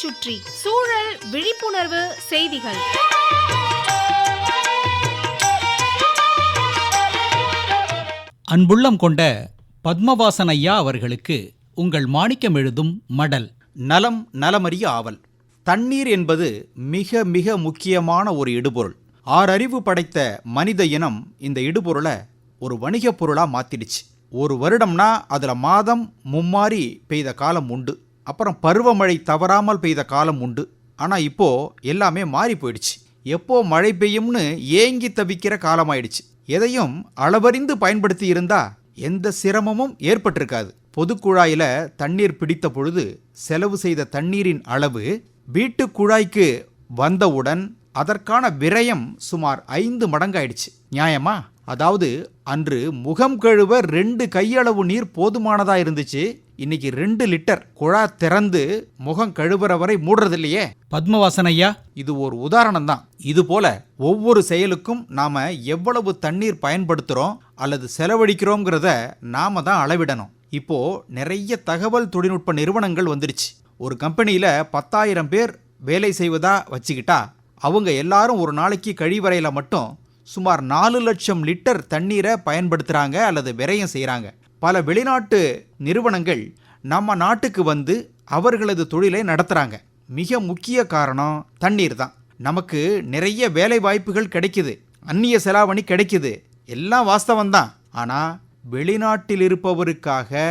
சுற்றி சூழல் விழிப்புணர்வு செய்திகள். அன்புள்ளம் கொண்ட பத்மவாசன் ஐயா அவர்களுக்கு உங்கள் மாணிக்கம் எழுதும் மடல். நலம் நலமறிய ஆவல். தண்ணீர் என்பது மிக மிக முக்கியமான ஒரு இடுபொருள். ஆறறிவு படைத்த மனித இனம் இந்த இடுபொருளை ஒரு வணிகப் பொருளாக மாற்றிடுச்சு. ஒரு வருடம்னா அதில் மாதம் மும்மாரி பெய்த காலம் உண்டு, அப்புறம் பருவமழை தவறாமல் பெய்த காலம் உண்டு. ஆனால் இப்போது எல்லாமே மாறி போயிடுச்சு. எப்போ மழை பெய்யும்னு ஏங்கி தவிக்கிற காலமாயிடுச்சு. எதையும் அளவறிந்து பயன்படுத்தி இருந்தா எந்த சிரமமும் ஏற்பட்டிருக்காது. பொதுக்குழாயில் தண்ணீர் பிடித்த பொழுது செலவு செய்த தண்ணீரின் அளவு வீட்டு குழாய்க்கு வந்தவுடன் அதற்கான விரயம் சுமார் 5 மடங்காயிடுச்சு. நியாயமா? அதாவது அன்று முகம் கழுவ 2 கையளவு நீர் போதுமானதா இருந்துச்சு. இன்னைக்கு 2 லிட்டர் குழா திறந்து முகம் கழுவுற வரை மூடுறது இல்லையே. பத்மவாசன் ஐயா, இது ஒரு உதாரணம் தான். இது போல ஒவ்வொரு செயலுக்கும் நாம எவ்வளவு தண்ணீர் பயன்படுத்துறோம் அல்லது செலவழிக்கிறோங்கிறத நாம தான் அளவிடணும். இப்போ நிறைய தகவல் தொழில்நுட்ப நிறுவனங்கள் வந்துருச்சு. ஒரு கம்பெனியில 10,000 பேர் வேலை செய்வதா வச்சுக்கிட்டா அவங்க எல்லாரும் ஒரு நாளைக்கு கழிவறையில மட்டும் சுமார் 4 லட்சம் லிட்டர் தண்ணீரை பயன்படுத்துகிறாங்க அல்லது விரயம் செய்கிறாங்க. பல வெளிநாட்டு நிறுவனங்கள் நம்ம நாட்டுக்கு வந்து அவர்களது தொழிலை நடத்துகிறாங்க. மிக முக்கிய காரணம் தண்ணீர் தான். நமக்கு நிறைய வேலை வாய்ப்புகள் கிடைக்குது, அந்நிய செலாவணி கிடைக்குது, எல்லாம் வாஸ்தவம்தான். ஆனால் வெளிநாட்டில் இருப்பவருக்காக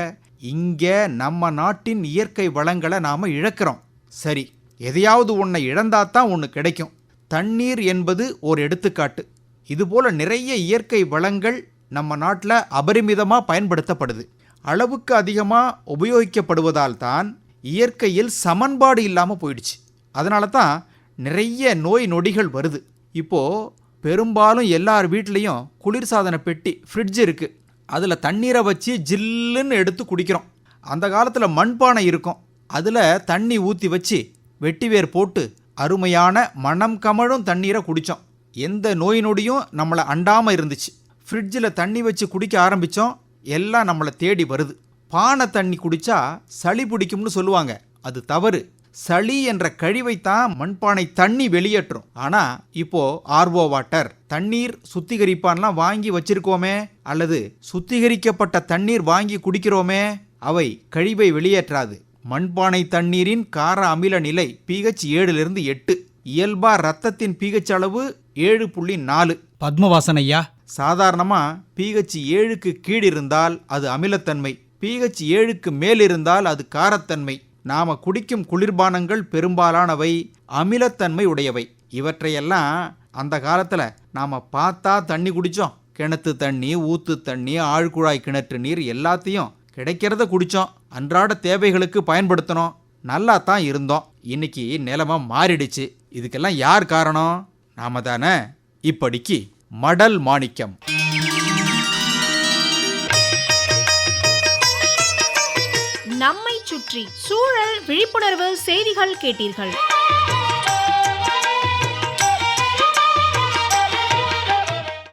இங்கே நம்ம நாட்டின் இயற்கை வளங்களை நாம் இழக்கிறோம். சரி, எதையாவது ஒன்றை இழந்தாதான் ஒன்று கிடைக்கும். தண்ணீர் என்பது ஒரு எடுத்துக்காட்டு. இதுபோல் நிறைய இயற்கை வளங்கள் நம்ம நாட்டில் அபரிமிதமாக பயன்படுத்தப்படுது. அளவுக்கு அதிகமாக உபயோகிக்கப்படுவதால் தான் இயற்கையில் சமன்பாடு இல்லாமல் போயிடுச்சு. அதனால தான் நிறைய நோய் நொடிகள் வருது. இப்போது பெரும்பாலும் எல்லார் வீட்லேயும் குளிர்சாதன பெட்டி, ஃப்ரிட்ஜ் இருக்குது. அதில் தண்ணீரை வச்சு ஜில்லுன்னு எடுத்து குடிக்கிறோம். அந்த காலத்தில் மண்பானை இருக்கும், அதில் தண்ணி ஊற்றி வச்சு வெட்டிவேர் போட்டு அருமையான மனம் கமழும் தண்ணீரை குடித்தோம். எந்த நோய் நொடியும் நம்மளை அண்டாமல் இருந்துச்சு. ஃப்ரிட்ஜில் தண்ணி வச்சு குடிக்க ஆரம்பித்தோம், எல்லாம் நம்மளை தேடி வருது. பானை தண்ணி குடித்தா சளி பிடிக்கும்னு சொல்லுவாங்க. அது தவறு. சளி என்ற கழிவைத்தான் மண்பானை தண்ணி வெளியேற்றும். ஆனால் இப்போது ஆர்ஓ வாட்டர், தண்ணீர் சுத்திகரிப்பான்லாம் வாங்கி வச்சிருக்கோமே, அல்லது சுத்திகரிக்கப்பட்ட தண்ணீர் வாங்கி குடிக்கிறோமே, அவை கழிவை வெளியேற்றாது. மண்பானை தண்ணீரின் கார அமில நிலை pH 7லிருந்து 8. இயல்பா ரத்தத்தின் pH அளவு 7.4. பத்மவாசன் ஐயா, சாதாரணமாக pH 7க்கு கீழ் இருந்தால் அது அமிலத்தன்மை, pH 7க்கு மேல் இருந்தால் அது காரத்தன்மை. நாம் குடிக்கும் குளிர்பானங்கள் பெரும்பாலானவை அமிலத்தன்மை உடையவை. இவற்றையெல்லாம் அந்த காலத்தில் நாம் பார்த்தா தண்ணி குடித்தோம். கிணத்து தண்ணி, ஊத்து தண்ணி, ஆழ்குழாய் கிணற்று நீர் எல்லாத்தையும் கிடைக்கிறத குடித்தோம். அன்றாட தேவைகளுக்கு பயன்படுத்தினோம். நல்லா தான் இருந்தோம். இன்னைக்கு நிலைமை மாறிடுச்சு. இதுக்கெல்லாம் யார் காரணம்? நாம தானே. இப்படிக்கு மடல் மாணிக்கம். நம்மை சுற்றி சூழல் விழிப்புணர்வு செய்திகள் கேட்டீர்கள்.